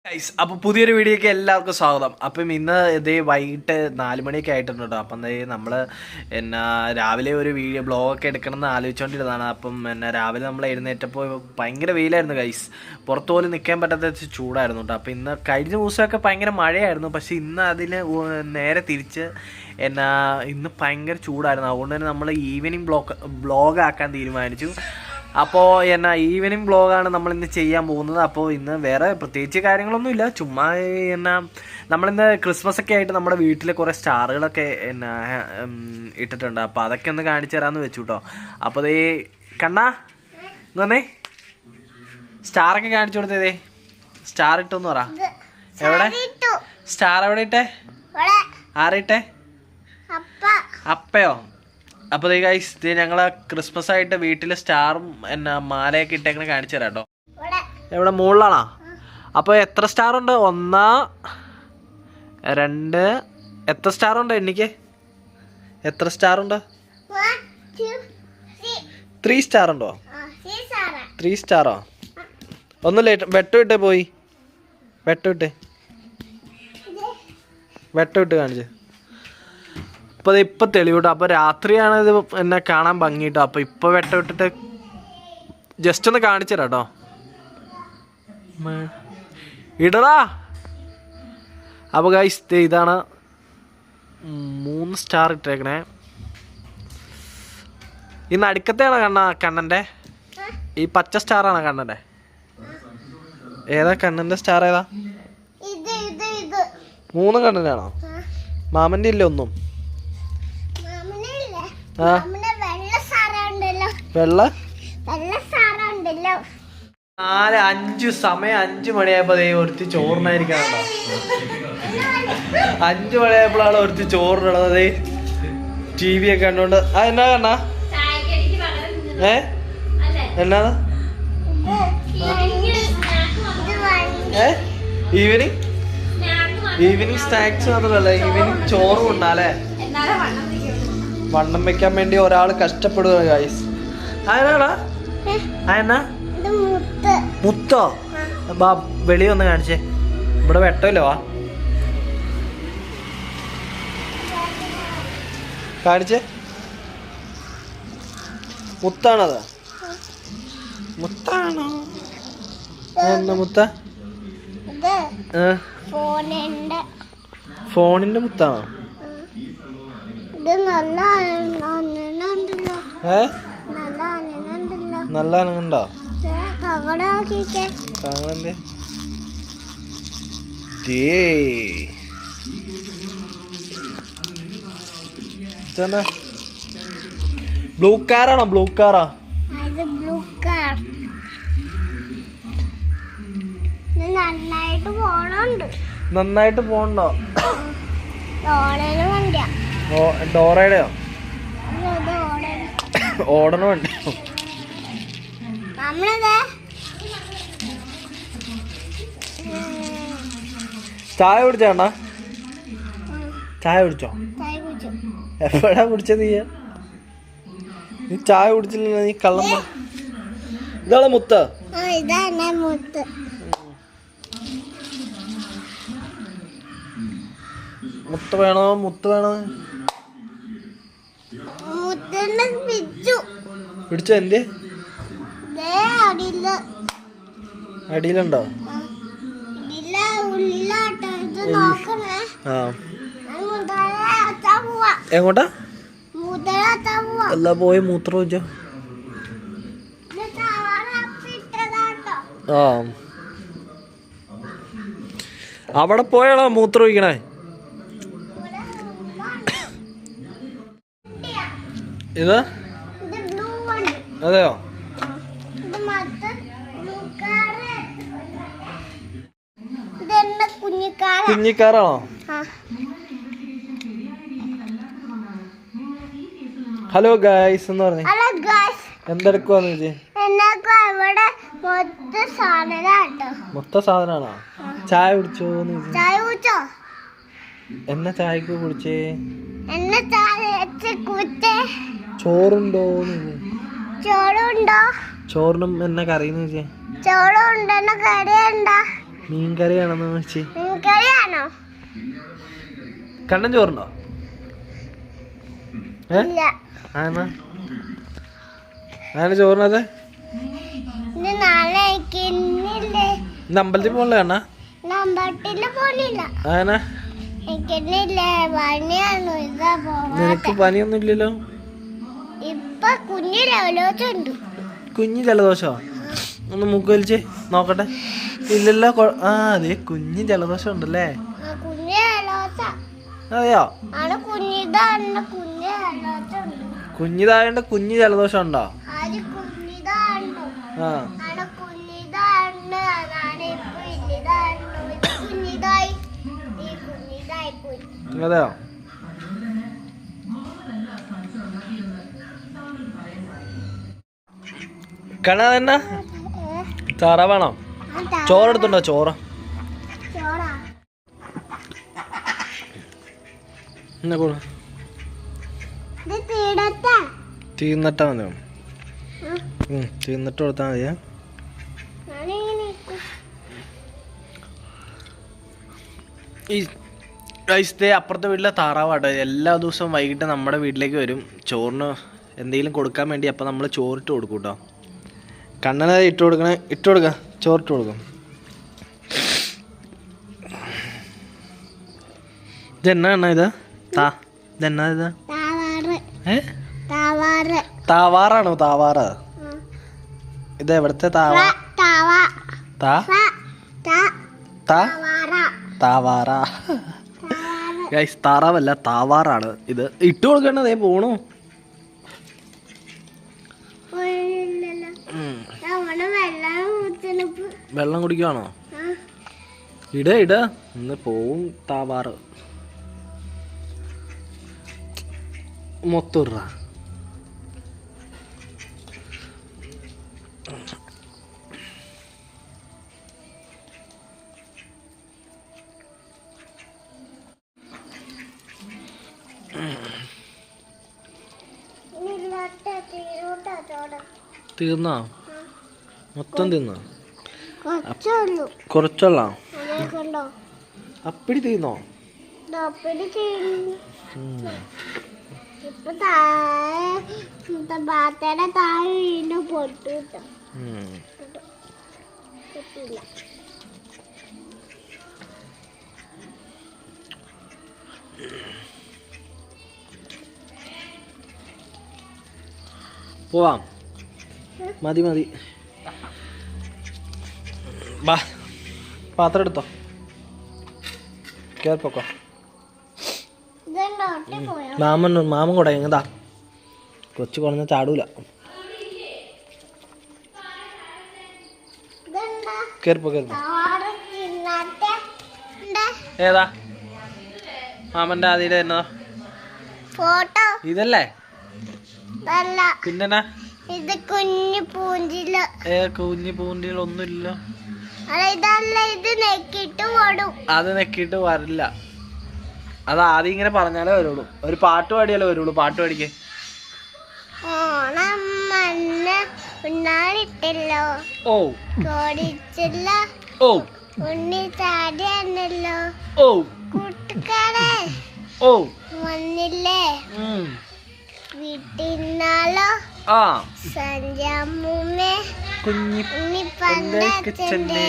Guys, അപ്പോൾ പുതിയൊരു വീഡിയോക്ക് എല്ലാവർക്കും സ്വാഗതം. അപ്പം ഇന്ന് ഇതേ വൈകിട്ട് 4 മണിയൊക്കെ ആയിട്ടുണ്ട് കേട്ടോ. അപ്പം നമ്മൾ രാവിലെ ഒരു ബ്ലോഗൊക്കെ എടുക്കണമെന്ന് ആലോചിച്ചുകൊണ്ടിരുന്നതാണ്. അപ്പം രാവിലെ നമ്മൾ എഴുന്നേറ്റപ്പോൾ ഭയങ്കര വെയിലായിരുന്നു ഗൈസ്, പുറത്തു പോലും നിൽക്കാൻ പറ്റാത്ത ചൂടായിരുന്നു കേട്ടോ. അപ്പം ഇന്ന് കഴിഞ്ഞ ദിവസമൊക്കെ ഭയങ്കര മഴയായിരുന്നു, പക്ഷേ ഇന്ന് അതിന് നേരെ തിരിച്ച് ഇന്ന് ഭയങ്കര ചൂടായിരുന്നു. അതുകൊണ്ട് തന്നെ നമ്മൾ ഈവനിങ് ബ്ലോഗ് ആക്കാൻ തീരുമാനിച്ചു. അപ്പോൾ ഈവനിങ് ബ്ലോഗാണ് നമ്മളിന്ന് ചെയ്യാൻ പോകുന്നത്. അപ്പോൾ ഇന്ന് വേറെ പ്രത്യേകിച്ച് കാര്യങ്ങളൊന്നുമില്ല, ചുമ്മാ നമ്മളിന്ന് ക്രിസ്മസ് ഒക്കെ ആയിട്ട് നമ്മുടെ വീട്ടിൽ കുറേ സ്റ്റാറുകളൊക്കെ ഇട്ടിട്ടുണ്ട്. അപ്പോൾ അതൊക്കെ ഒന്ന് കാണിച്ചു തരാമെന്ന് വെച്ചു കേട്ടോ. അപ്പോൾ അതേ കണ്ണാ ഇന്നേ സ്റ്റാറൊക്കെ കാണിച്ചു കൊടുത്തതേ. സ്റ്റാർ ഇട്ടെന്ന് പറ. എവിടെ സ്റ്റാർ? എവിടെ ഇട്ടേ? ആരിട്ടെ? അപ്പയോ? അപ്പോൾ ദേ ഗൈസ്, ഇത് ഞങ്ങൾ ക്രിസ്മസ് ആയിട്ട് വീട്ടിൽ സ്റ്റാറും മാലയൊക്കെ ഇട്ടേക്കണ കാണിച്ചു തരാം കേട്ടോ. എവിടെ? മുകളിലാണോ? അപ്പോൾ എത്ര സ്റ്റാറുണ്ട്? 1 2 എത്ര സ്റ്റാറുണ്ട്? എനിക്ക് എത്ര സ്റ്റാറുണ്ട്? 3 സ്റ്റാർ ഉണ്ടോ? 3 സ്റ്റാറോ? ഒന്നുമില്ല, വെട്ടമിട്ടേ പോയി. വെട്ടമിട്ട് കാണിച്ച്. അപ്പോൾ ഇപ്പം തെളിവിട്ടോ. അപ്പോൾ രാത്രിയാണ് ഇത് എന്നെ കാണാൻ ഭംഗി കിട്ടും. അപ്പോൾ ഇപ്പോൾ വെട്ടം ഇട്ടിട്ട് ജസ്റ്റ് ഒന്ന് കാണിച്ചു തരാം കേട്ടോ. ഇടടാ. അപ്പോൾ ഗൈസ്, ഇതാണ് 3 സ്റ്റാർ ഇട്ടേക്കണേ. ഈ നടുക്കത്തെയാണോ കണ്ണൻ്റെ? ഈ പച്ച സ്റ്റാറാണോ കണ്ണൻ്റെ? ഏതാ കണ്ണൻ്റെ സ്റ്റാർ? ഏതാ? 3 കണ്ണനാണോ? മാമൻ്റെ ഇല്ല ഒന്നും? വെള്ള 4-5 സമയം 5 മണിയായപ്പോ ഒരുത്തി ചോറിനായിരിക്കണോ? 5 മണിയായപ്പോഴാണ് ഒരുത്തി ചോറിനുള്ളത്. TV ഒക്കെ കണ്ടോണ്ട്. എന്നാ കണ്ണാ? എന്നാ ഈവനിങ് സ്നാക്സ് മാത്രമല്ല, ഈവനിങ് ചോറും ഉണ്ടാലേ. വണ്ണം വെക്കാൻ വേണ്ടി ഒരാൾ കഷ്ടപ്പെടുക ഗൈസ്. അതിനാടാ? അതെന്നാ മുത്തോ? ബാ വെളി ഒന്ന് കാണിച്ചേ. ഇവിടെ വെട്ടമല്ലോ. വാ കാണിച്ചേ. മുത്താണത്? മുത്താണോ? എന്നാ മുത്ത? ഫോണിന്റെ മുത്താണോ? നല്ല അനങ്ങണ്ടോ? ബ്ലൂ കാറാണോ? ബ്ലൂ കാറാ? നന്നായിട്ട് പോണോ? ഡോറയുടെയോ? ഓടണോ? ചായ കുടിച്ചാണ്ടാ? ചായ കുടിച്ചോ? എപ്പോഴാ കുടിച്ചത്? നീ ചായ കുടിച്ചില്ല, നീ കള്ളം. ഇതാണ് മുത്ത്? മുത്ത് വേണോ? മുത്ത് വേണോ? പിടിച്ചോ? എന്തേ? അടിയിലുണ്ടോ? എങ്ങോട്ടാ? എല്ലാ പോയി മൂത്രം വെച്ചോ. അവിടെ പോയാണോ മൂത്രം ഒഴിക്കണേ? ഇത് അതെയോ? കുഞ്ഞിക്കാറാണോ? ഹലോ ഗായ്സ് എന്ന് പറഞ്ഞു. എന്തെടുക്കുവാന്ന് ചോദിച്ചേ? മൊത്ത സാധനാണോ? ചായ കുടിച്ചോന്ന് ചോദിച്ചു. എന്നാ ചായക്ക് കുടിച്ചേ? ചോറുണ്ടോന്ന്? ചോറിനും എന്നാ കറിയെന്ന് ചോദിച്ചേ? ചോറുണ്ടോ? കറിയുണ്ടോ? മീൻകറിയാണെന്ന് വെച്ച്. കണ്ണൻ ചോറുണ്ടോ? അങ്ങനെ ചോറിനത് ഇന്ന് അമ്പലത്തിൽ പോകണല്ലോ കണ്ണ. അങ്ങനെ നിനക്ക് പനിയൊന്നും ഇല്ലല്ലോ. കുഞ്ഞു ജലദോഷോ? ഒന്ന് മൂക്ക് വലിച്ചേ നോക്കട്ടെ. ഇല്ലല്ലോ. അതെ കുഞ്ഞു ജലദോഷം ഉണ്ടല്ലേ. അതെയോ? കുഞ്ഞിതായോണ്ട് കുഞ്ഞു ജലദോഷം ഉണ്ടോ? ആ അതെയോ? കണാ തന്നെ താറാവാണോ? ചോറെടുത്തുണ്ടോ? ചോറ് എന്നെ കൂടെ തീർന്നിട്ടാ മതിയോ? തീർന്നിട്ട് കൊടുത്താൽ മതിയാ. ഈ കഴിച്ചതേ അപ്പുറത്തെ വീട്ടിലെ താറാവാട്ടോ. എല്ലാ ദിവസവും വൈകിട്ട് നമ്മുടെ വീട്ടിലേക്ക് വരും ചോറിന് എന്തെങ്കിലും കൊടുക്കാൻ വേണ്ടി. അപ്പം നമ്മൾ ചോറിട്ട് കൊടുക്കും കേട്ടോ. കണ്ണനെ ഇട്ട് കൊടുക്കാം. ചോറിട്ട് കൊടുക്കും. ഇതെന്നാ ഇത്? ഇതെന്നാ ഇത്? താവാറാണോ? താവാറ്. ഇത് എവിടത്തെ താവാറാ ഗൈസ്? താറാവല്ല, താവാറാണ് ഇത്. ഇട്ട് കൊടുക്കണതേ പോണു. വെള്ളം കുടിക്കുവാണോ? ഇട ഇന്ന് പോവും താവാറ്. മൊത്തം തീർന്നോ? മൊത്തം തിന്നോ? കുറച്ചുള്ള അപ്പിടി തീർന്നോ? പോവാം. മതി ബാ, പാത്രം എടുത്തോ. കേറിപ്പോക്കോ. മാമൻ കൂടെ എങ്ങതാ? കൊച്ചു കുറഞ്ഞ ചാടൂല. കേറിപ്പോ. ഏതാ മാമന്റെ ആദ്യം എന്നതാ? ഇതല്ലേ? പിന്നെ കുഞ്ഞു പൂഞ്ചില ഒന്നുമില്ല. അത് നെക്കിട്ട് വരില്ല. അത് ആദ്യം ഇങ്ങനെ പറഞ്ഞാലേ വരുള്ളൂ. ഒരു പാട്ട് പാടിയാലേ വരുള്ളൂ. പാട്ട് പാടിക്കേ. ഓ ഓ ഓ ഓ വന്നില്ലേ വീട്ടിന്നാലോ? ആ സഞ്ജാമ്മേ കുഞ്ഞി പണ്ടച്ചന്റെ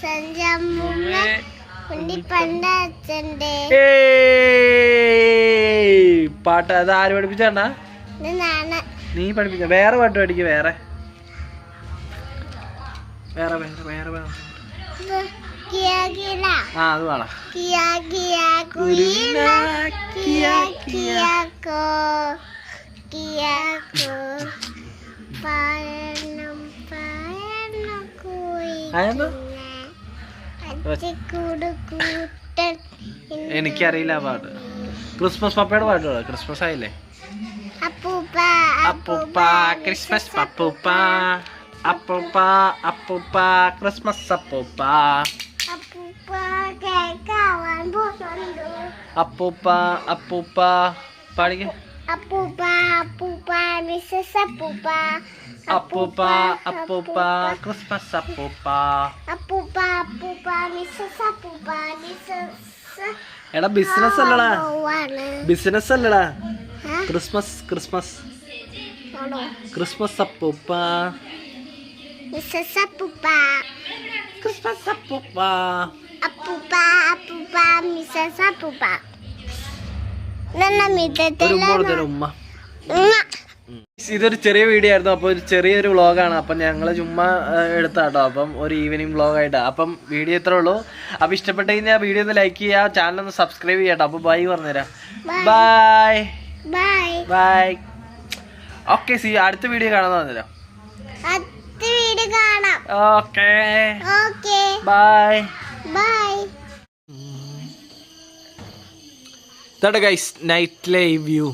സഞ്ജാമ്മേ കുഞ്ഞി പണ്ടച്ചന്റെ പാട്ട്. അത് ആര് പഠിപ്പിച്ചാണ്ടാ? നീ പഠിപ്പിച്ച? വേറെ പാട്ട് പഠിക്കും. വേറെ ആ അത് വേണം. എനിക്കറിയില്ല ആ പാട്ട്. ക്രിസ്മസ് പപ്പയുടെ പാട്ട് പാടാം. ക്രിസ്മസ് ആയില്ലേ? അപ്പൂപ്പ ക്രിസ്മസ് പപ്പൂപ്പ, അപ്പൂപ്പ അപ്പൂപ്പ ക്രിസ്മസ് അപ്പൂപ്പ, അപ്പൂപ്പ അപ്പൂപ്പ പാടിക്ക. അപ്പൂപ്പ അപ്പൂപ്പ മിസ്സസ് അപ്പൂപ്പ അപ്പൂപ്പ അപ്പൂപ്പ ക്രിസ്മസ് അപ്പൂപ്പ. അപ്പൂപ്പ അപ്പൂപ്പ മിസ്സസ് അപ്പൂപ്പ മിസ്സസ് എടാ ബിസിനസ് അല്ലടാ, പോവാണ്. ബിസിനസ് അല്ലടാ, ക്രിസ്മസ് ക്രിസ്മസ് ആണോ? ക്രിസ്മസ് അപ്പൂപ്പ മിസ്സസ് അപ്പൂപ്പ ക്രിസ്മസ് അപ്പൂപ്പ. അപ്പൂപ്പ അപ്പൂപ്പ മിസ്സസ് അപ്പൂപ്പ. ഒരു ഉമ്മ കൊടുത്തൊരു ഉമ്മ. ഇതൊരു ചെറിയ വീഡിയോ ആയിരുന്നു, അപ്പോൾ ഒരു ചെറിയൊരു വ്ളോഗാണ്. അപ്പം ഞങ്ങൾ ചുമ്മാ എടുത്താട്ടോ. അപ്പം ഒരു ഈവനിങ് വ്ളോഗായിട്ടാണ്. അപ്പം വീഡിയോ ഇത്രേ ഉള്ളൂ. അപ്പോൾ ഇഷ്ടപ്പെട്ട് കഴിഞ്ഞാൽ വീഡിയോ ഒന്ന് ലൈക്ക് ചെയ്യുക, ചാനൽ ഒന്ന് സബ്സ്ക്രൈബ് ചെയ്യാട്ടോ. അപ്പോൾ ബൈ പറഞ്ഞുതരാം. Bye bye bye. Okay, C അടുത്ത വീഡിയോ കാണാൻ പറഞ്ഞുതരാം. അടുത്ത വീഡിയോ കാണാം. Okay okay bye bye. ഇതാണ് ഗൈസ് നൈറ്റ് ലൈവ് വ്യൂ.